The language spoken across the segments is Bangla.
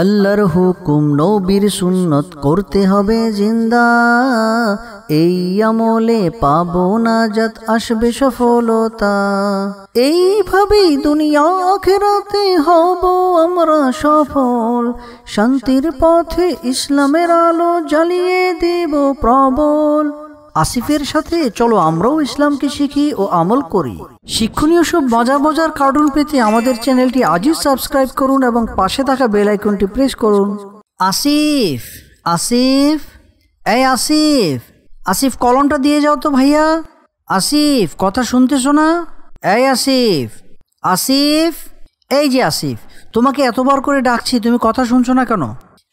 আল্লাহর হুকুম নবীর সুন্নত করতে হবে জিন্দা, এই আমলে পাবো নাজাত আসবে সফলতা। এইভাবেই দুনিয়া আখিরাতে হব আমরা সফল, শান্তির পথে ইসলামের আলো জ্বালিয়ে দেব প্রবল। আসিফের সাথে চলো আমরাও ইসলামকে শিখি ও আমল করি। শিক্ষণীয় সব মজার মজার কার্টুন পেতে আমাদের চ্যানেলটি আজই সাবস্ক্রাইব করুন এবং পাশে থাকা বেল আইকনটি প্রেস করুন। আসিফ, আসিফ, এই আসিফ, আসিফ কলমটা দিয়ে যাও তো ভাইয়া। আসিফ কথা শুনতেছো না? এই আসিফ, আসিফ, এই যে আসিফ, তোমাকে এতবার করে ডাকছি, তুমি কথা শুনছো না কেন?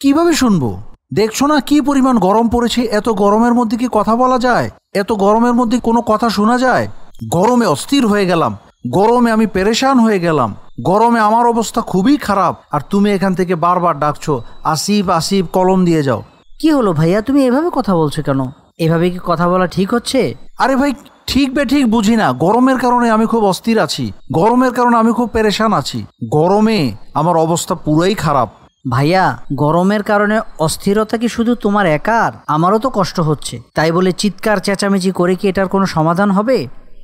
কিভাবে শুনবো? দেখছো না কি পরিমাণ গরম পড়েছে? এত গরমের মধ্যে কি কথা বলা যায়? এত গরমের মধ্যে কোনো কথা শোনা যায়? গরমে অস্থির হয়ে গেলাম, গরমে আমি পেরেশান হয়ে গেলাম, গরমে আমার অবস্থা খুবই খারাপ। আর তুমি এখান থেকে বারবার ডাকছো আসিফ আসিফ, কলম দিয়ে যাও। কি হলো ভাইয়া, তুমি এভাবে কথা বলছো কেন? এভাবে কি কথা বলা ঠিক হচ্ছে? আরে ভাই, ঠিক ঠিক বুঝি না। গরমের কারণে আমি খুব অস্থির আছি, গরমের কারণে আমি খুব পেরেশান আছি, গরমে আমার অবস্থা পুরোই খারাপ। ভাইয়া, গরমের কারণে অস্থিরতা কি শুধু তোমার একার? আমারও তো কষ্ট হচ্ছে। তাই বলে চিৎকার চেঁচামেচি করে কি এটার কোনো সমাধান হবে?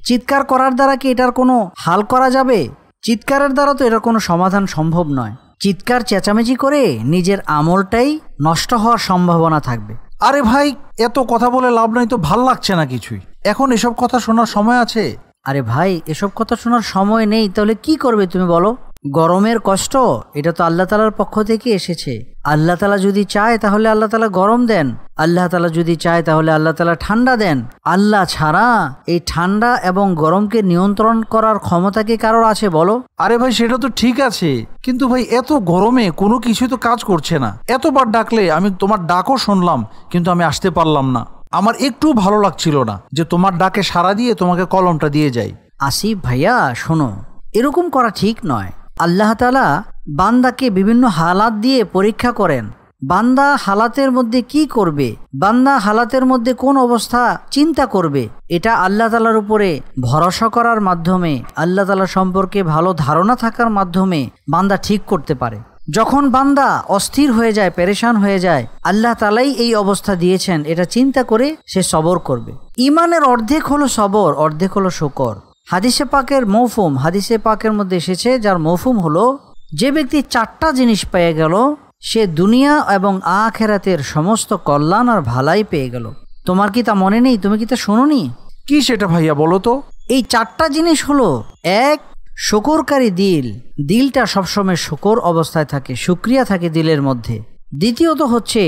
চিৎকার করার দ্বারা কি এটার কোনো হাল করা যাবে? চিৎকারের দ্বারা তো এটার কোনো সমাধান সম্ভব নয়। চিৎকার চেঁচামেচি করে নিজের আমলটাই নষ্ট হওয়ার সম্ভাবনা থাকবে। আরে ভাই, এত কথা বলে লাভ নাই তো, ভাল লাগছে না কিছুই। এখন এসব কথা শোনার সময় আছে? আরে ভাই, এসব কথা শোনার সময় নেই। তাহলে কি করবে তুমি বলো? গরমের কষ্ট এটা তো আল্লাহ তাআলার পক্ষ থেকে এসেছে। আল্লাহ তাআলা যদি চায় তাহলে আল্লাহ তাআলা গরম দেন, আল্লাহ তাআলা যদি চায় তাহলে আল্লাহ তাআলা ঠান্ডা দেন। আল্লাহ ছাড়া এই ঠান্ডা এবং গরমকে নিয়ন্ত্রণ করার ক্ষমতা কি কারোর আছে বলো? আরে ভাই, সেটা তো ঠিক আছে, কিন্তু ভাই এত গরমে কোনো কিছু তো কাজ করছে না। এতবার ডাকলে, আমি তোমার ডাকও শুনলাম কিন্তু আমি আসতে পারলাম না। আমার একটু ভালো লাগছিল না যে তোমার ডাকে সাড়া দিয়ে তোমাকে কলমটা দিয়ে যাই। আসিফ ভাইয়া শোনো, এরকম করা ঠিক নয়। আল্লাহ তাআলা বান্দাকে বিভিন্ন হালাত দিয়ে পরীক্ষা করেন। বান্দা হালাতের মধ্যে কি করবে, বান্দা হালাতের মধ্যে কোন অবস্থা চিন্তা করবে, এটা আল্লাহ তাআলার উপরে ভরসা করার মাধ্যমে, আল্লাহ তাআলা সম্পর্কে ভালো ধারণা থাকার মাধ্যমে বান্দা ঠিক করতে পারে। যখন বান্দা অস্থির হয়ে যায়, পেরেশান হয়ে যায়, আল্লাহ তাআলাই এই অবস্থা দিয়েছেন এটা চিন্তা করে সে সবর করবে। ঈমানের অর্ধেক হলো সবর, অর্ধেক হলো শুকর। হাদিসে পাকের মৌফুম, হাদিসে পাকের মধ্যে এসেছে, যার মৌফুম হলো যে ব্যক্তি 4টা জিনিস পেয়ে গেল সে দুনিয়া এবং আখিরাতের সমস্ত কল্যাণ আর ভালাই পেয়ে গেল। তোমার কি তা মনে নেই? তুমি কি তা শোনোনি? কি সেটা ভাইয়া, বলো তো? এই 4টা জিনিস হলো, এক, শুকরকারী দিল, দিলটা সবসময় শুকর অবস্থায় থাকে, শুকরিয়া থাকে দিলের মধ্যে। দ্বিতীয়ত হচ্ছে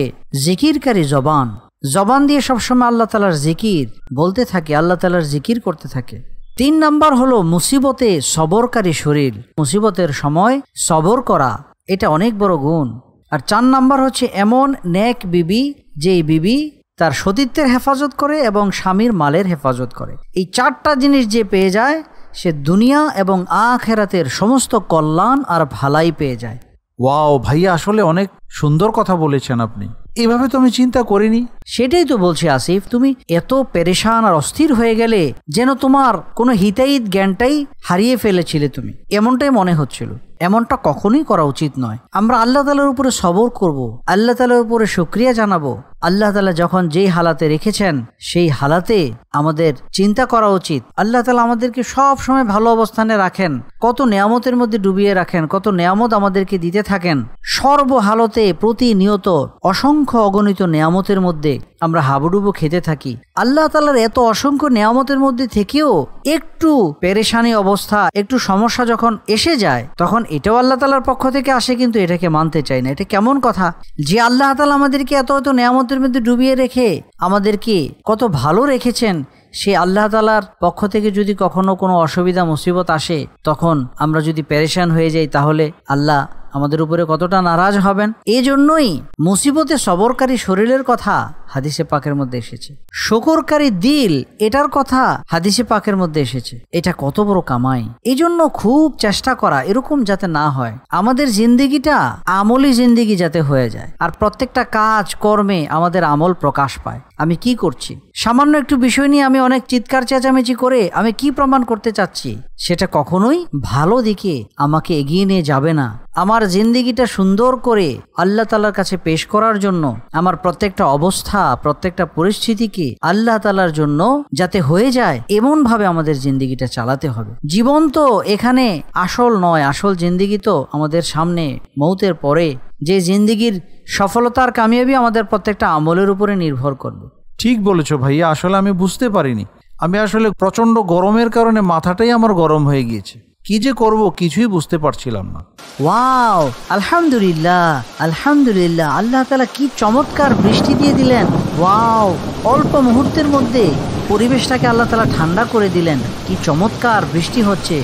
জিকিরকারী জবান, জবান দিয়ে সবসময় আল্লাহ তাআলার জিকির বলতে থাকে, আল্লাহ তাআলার জিকির করতে থাকে। 3 নাম্বার হলো মুসিবতে সবরকারী শরীর, মুসিবতের সময় সবর করা, এটা অনেক বড় গুণ। আর 4 নাম্বার হচ্ছে এমন নেক বিবি, যেই বিবি তার সতীত্বের হেফাজত করে এবং স্বামীর মালের হেফাজত করে। এই 4টা জিনিস যে পেয়ে যায় সে দুনিয়া এবং আখিরাতের সমস্ত কল্যাণ আর ভালাই পেয়ে যায়। ওয়াও ভাইয়া, আসলে অনেক সুন্দর কথা বলেছেন আপনি, এভাবে তো আমি চিন্তা করিনি। সেটাই তো বলছি আসিফ, তুমি এত পেরেশান আর অস্থির হয়ে গেলে যেন তোমার কোনো হিতাহিত জ্ঞানটাই হারিয়ে ফেলেছিলে তুমি, এমনটাই মনে হচ্ছিল। এমনটা কখনোই করা উচিত নয়। আমরা আল্লাহ তাআলার উপরে সবর করব, আল্লাহ তাআলার উপরে শুকরিয়া জানাবো। আল্লাহ তাআলা যখন যেই হালাতে রেখেছেন সেই হালাতে আমাদের চিন্তা করা উচিত। আল্লাহ তাআলা আমাদেরকে সব সময় ভালো অবস্থানে রাখেন, কত নেয়ামতের মধ্যে ডুবিয়ে রাখেন, কত নেয়ামত আমাদেরকে দিতে থাকেন। সর্বহালতে প্রতিনিয়ত অসংখ্য অগণিত নেয়ামতের মধ্যে আমরা হাবুডুবু খেতে থাকি। আল্লাহ তাআলার এত অসংখ্য নেয়ামতের মধ্যে থেকেও একটু পেরেশানি অবস্থা, একটু সমস্যা যখন এসে যায়, তখন এটাও আল্লাহ তাআলার পক্ষ থেকে আসে, কিন্তু এটাকে মানতে চাই না। এটা কেমন কথা যে আল্লাহ তাআলা আমাদেরকে এত এত নেয়ামতের মধ্যে ডুবিয়ে রেখে আমাদেরকে কত ভালো রেখেছেন, সে আল্লাহ তাআলার পক্ষ থেকে যদি কখনো কোনো অসুবিধা মুসিবত আসে, তখন আমরা যদি পেরেশান হয়ে যাই, তাহলে আল্লাহ আমাদের উপরে কতটা নারাজ হবেন। এই জন্যই মুসিবতে সবরকারী শরীরের কথা হাদিসে পাকের মধ্যে এসেছে। শুকরকারী দিল, এটার কথা হাদিসে পাকের মধ্যে এসেছে। এটা কত বড় কামাই। এই জন্য খুব চেষ্টা করা এরকম যাতে না হয়, আমাদের জিন্দিগিটা আমলি জিন্দিগি যাতে হয়ে যায়, আর প্রত্যেকটা কাজ কর্মে আমাদের আমল প্রকাশ পায়। আমি কি করছি, সামান্য একটু বিষয় নিয়ে আমি অনেক চিৎকার চেঁচামেচি করে আমি কি প্রমাণ করতে চাচ্ছি, সেটা কখনোই ভালো দিকে আমাকে এগিয়ে নিয়ে যাবে না। আমার জিন্দিগিটা সুন্দর করে আল্লাহ তাআলার কাছে পেশ করার জন্য আমার প্রত্যেকটা অবস্থা, প্রত্যেকটা পরিস্থিতিকে আল্লাহ তাআলার জন্য যাতে হয়ে যায়, এমন ভাবে আমাদের জিন্দিগিটা চালাতে হবে। জীবন তো এখানে আসল নয়, আসল জিন্দিগি তো আমাদের সামনে মৌতের পরে, যে জিন্দিগির সফলতার কামিয়াবি আমাদের প্রত্যেকটা আমলের উপরে নির্ভর করবে। ঠিক বলেছো ভাইয়া, আসলে আমি বুঝতে পারিনি। আমি আসলে প্রচন্ড গরমের কারণে মাথাটাই আমার গরম হয়ে গিয়েছে, কি যে করব কিছুই বুঝতে পারছিলাম না। ওয়াও, আলহামদুলিল্লাহ আলহামদুলিল্লাহ, আল্লাহ তাআলা কি চমৎকার বৃষ্টি দিয়ে দিলেন। ওয়াও, অল্প মুহূর্তের মধ্যে পরিবেশটাকে আল্লাহ তাআলা ঠান্ডা করে দিলেন। কি চমৎকার বৃষ্টি হচ্ছে,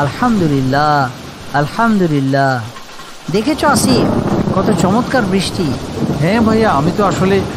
আলহামদুলিল্লাহ আলহামদুলিল্লাহ। দেখেছো আসিফ, কত চমৎকার বৃষ্টি। হ্যাঁ ভাইয়া,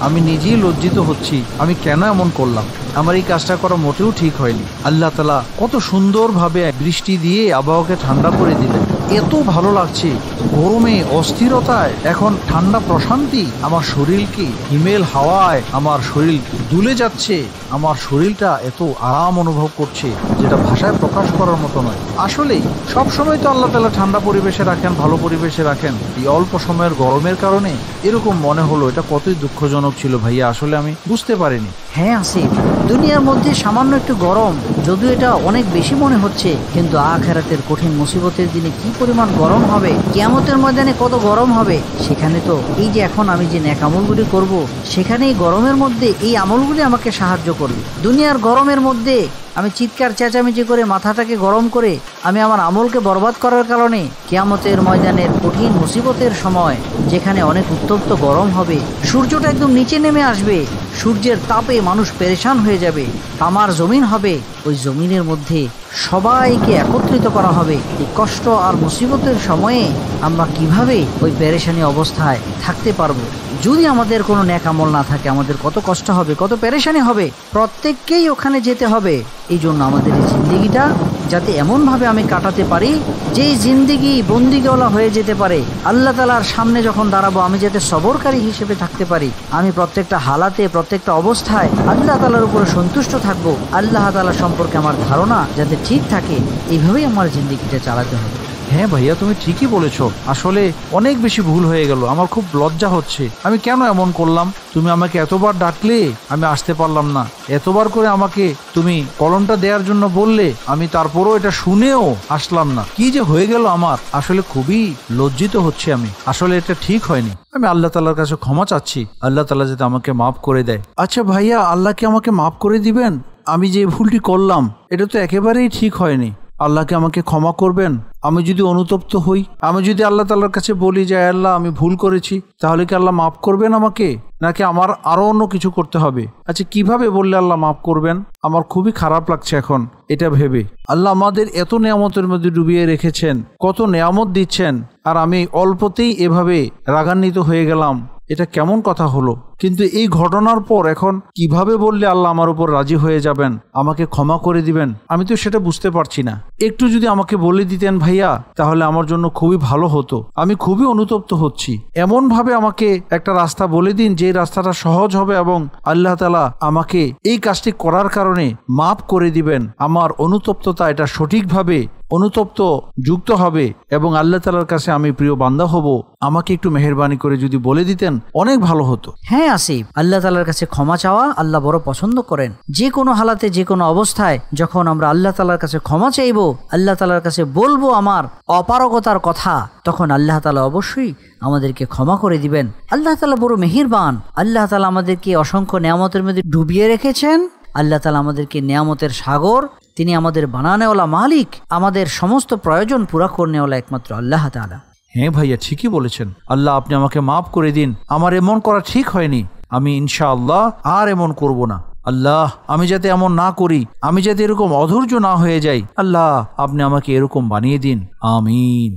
আমি নিজেই লজ্জিত হচ্ছি, আমি কেন এমন করলাম। আমার এই কাজটা করা মোটেও ঠিক হয়নি। আল্লাহ তাআলা কত সুন্দরভাবে বৃষ্টি দিয়ে আবহাওয়াকে ঠান্ডা করে দিলেন, এত ভালো লাগছে। গরমে অস্থিরতায় এখন ঠান্ডা প্রশান্তি, আমার শরীরকে হিমেল হাওয়ায় আমার শরীর দুলে যাচ্ছে, আমার শরীরটা এত আরাম অনুভব করছে যেটা ভাষায় প্রকাশ করার মতো নয়। আসলে সব সময় তো আল্লাহ তাআলা ঠান্ডা পরিবেশে রাখেন, ভালো পরিবেশে রাখেন। এই অল্প সময়ের গরমের কারণে এরকম মনে হলো, এটা কতই দুঃখজনক ছিল ভাইয়া, আসলে আমি বুঝতে পারিনি। হ্যাঁ আসিফ, দুনিয়ার মধ্যে সামান্য একটু গরম, যদিও এটা অনেক বেশি মনে হচ্ছে, কিন্তু আখিরাতের কঠিন মুসিবতের দিনে কি পরিমাণ গরম হবে, কিয়ামতের ময়দানে কত গরম হবে, সেখানে তো এই যে এখন আমি যে নেক আমলগুলি করব, সেখানে এই গরমের মধ্যে এই আমলগুলি আমাকে সাহায্য করবে। দুনিয়ার গরমের মধ্যে আমি চিৎকার চেঁচামেচি করে মাথাটাকে গরম করে আমি আমার আমলকে বরবাদ করার কারণে কিয়ামতের ময়দানের কঠিন মুসিবতের সময়, যেখানে অনেক উত্তপ্ত গরম হবে, সূর্যটা একদম নিচে নেমে আসবে, সূর্যের তাপে মানুষ পেরেশান হয়ে যাবে, তামার জমিন হবে, ওই জমিনের মধ্যে সবাইকে একত্রিত করা হবে। এই কষ্ট আর মুসিবতের সময়ে আমরা কিভাবে ওই পেরেশানি অবস্থায় থাকতে পারবো? যদি আমাদের কোনো নেক আমল না থাকে, আমাদের কত কষ্ট হবে, কত পেরেশানি হবে। প্রত্যেককেই ওখানে যেতে হবে। এই জন্য আমাদের এই জিন্দিগিটা যাতে এমনভাবে আমি কাটাতে পারি, যেই জিন্দিগি বন্দিগলা হয়ে যেতে পারে। আল্লাহ তাআলার সামনে যখন দাঁড়াবো, আমি যাতে সবরকারী হিসেবে থাকতে পারি। আমি প্রত্যেকটা হালাতে, প্রত্যেকটা অবস্থায় আল্লাহ তাআলার উপরে সন্তুষ্ট থাকবো। আল্লাহ তাআলা সম্পর্কে আমার ধারণা যাতে ঠিক থাকে, এইভাবেই আমার জিন্দিগিটা চালাতে হবে। হ্যাঁ ভাইয়া, তুমি ঠিকই বলেছো। আসলে অনেক বেশি ভুল হয়ে গেল, আমার খুব লজ্জা হচ্ছে। আমি কেন এমন করলাম? তুমি আমাকে এতবার ডাকলে আমি আসতে পারলাম না, এতবার করে আমাকে তুমি কলমটা দেওয়ার জন্য বললে, আমি তারপরও এটা শুনেও আসলাম না। কি যে হয়ে গেল আমার, আসলে খুবই লজ্জিত হচ্ছে আমি। আসলে এটা ঠিক হয়নি। আমি আল্লাহ তাআলার কাছে ক্ষমা চাচ্ছি, আল্লাহ তাআলা যাতে আমাকে মাফ করে দেয়। আচ্ছা ভাইয়া, আল্লাহ কি আমাকে মাফ করে দিবেন? আমি যে ভুলটি করলাম এটা তো একেবারেই ঠিক হয়নি। আল্লাহকে আমাকে ক্ষমা করবেন। আমি যদি অনুতপ্ত হই, আমি যদি আল্লাহ তাআলার কাছে বলি যে আল্লাহ আমি ভুল করেছি, তাহলে কি আল্লাহ মাফ করবেন আমাকে, নাকি আমার আরো অন্য কিছু করতে হবে? আচ্ছা, কিভাবে বললে আল্লাহ মাফ করবেন? আমার খুবই খারাপ লাগছে এখন এটা ভেবে। আল্লাহ আমাদের এত নেয়ামতের মধ্যে ডুবিয়ে রেখেছেন, কত নেয়ামত দিচ্ছেন, আর আমি অল্পতেই এভাবে রাগান্বিত হয়ে গেলাম। এটা কেমন কথা হলো? কিন্তু এই ঘটনার পর এখন কিভাবে বললে আল্লাহ আমার উপর রাজি হয়ে যাবেন, আমাকে ক্ষমা করে দিবেন, আমি তো সেটা বুঝতে পারছি না। একটু যদি আমাকে বলে দিতেন ভাইয়া, তাহলে আমার জন্য খুবই ভালো হতো। আমি খুবই অনুতপ্ত হচ্ছি। এমন ভাবে আমাকে একটা রাস্তা বলে দিন যে রাস্তাটা সহজ হবে এবং আল্লাহ তাআলা আমাকে এই কাজটি করার কারণে মাফ করে দিবেন। আমার অনুতপ্ততা এটা সঠিকভাবে অনুতপ্ত যুক্ত হবে এবং আল্লাহ তাআলার কাছে আমি প্রিয় বান্দা হব। আমাকে একটু মেহেরবানি করে যদি বলে দিতেন অনেক ভালো হতো। হ্যাঁ আসিফ, আল্লাহ তাআলার কাছে ক্ষমা চাওয়া আল্লাহ বড় পছন্দ করেন। যে কোনো হালাতে, যে কোনো অবস্থায় যখন আমরা আল্লাহ তাআলার কাছে ক্ষমা চাইবো, আল্লাহ তাআলার কাছে বলবো আমার অপারগতার কথা, তখন আল্লাহ তাআলা অবশ্যই আমাদেরকে ক্ষমা করে দিবেন। আল্লাহ তাআলা বড় মেহেরবান। আল্লাহ তাআলা আমাদেরকে অসংখ্য নেয়ামতের মধ্যে ডুবিয়ে রেখেছেন। আল্লাহ তাআলা আমাদেরকে নেয়ামতের সাগর, তিনি আমাদের বানানেওয়ালা মালিক, আমাদের সমস্ত প্রয়োজন পুরা করনেওয়ালা একমাত্র আল্লাহ তাআলা। হ্যাঁ ভাইয়া, ঠিকই বলেছেন। আল্লাহ আপনি আমাকে মাফ করে দিন। আমার এমন করা ঠিক হয়নি। আমি ইনশাআল্লাহ আর এমন করব না। আল্লাহ, আমি যাতে এমন না করি, আমি যাতে এরকম অধৈর্য না হয়ে যাই, আল্লাহ আপনি আমাকে এরকম বানিয়ে দিন। আমিন।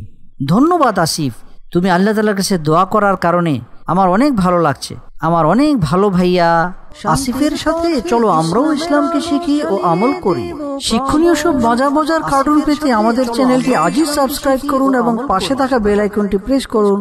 ধন্যবাদ আসিফ, তুমি আল্লাহ তাআলার কাছে দোয়া করার কারণে আমার অনেক ভালো লাগছে। আমার অনেক ভালো ভাইয়া আসিফের সাথে চলো আমরাও ইসলামকে শিখি ও আমল করি। শিক্ষণীয় সব মজার কার্টুন পেতে আমাদের চ্যানেলটি আজই সাবস্ক্রাইব করুন এবং পাশে থাকা বেল আইকনটি প্রেস করুন।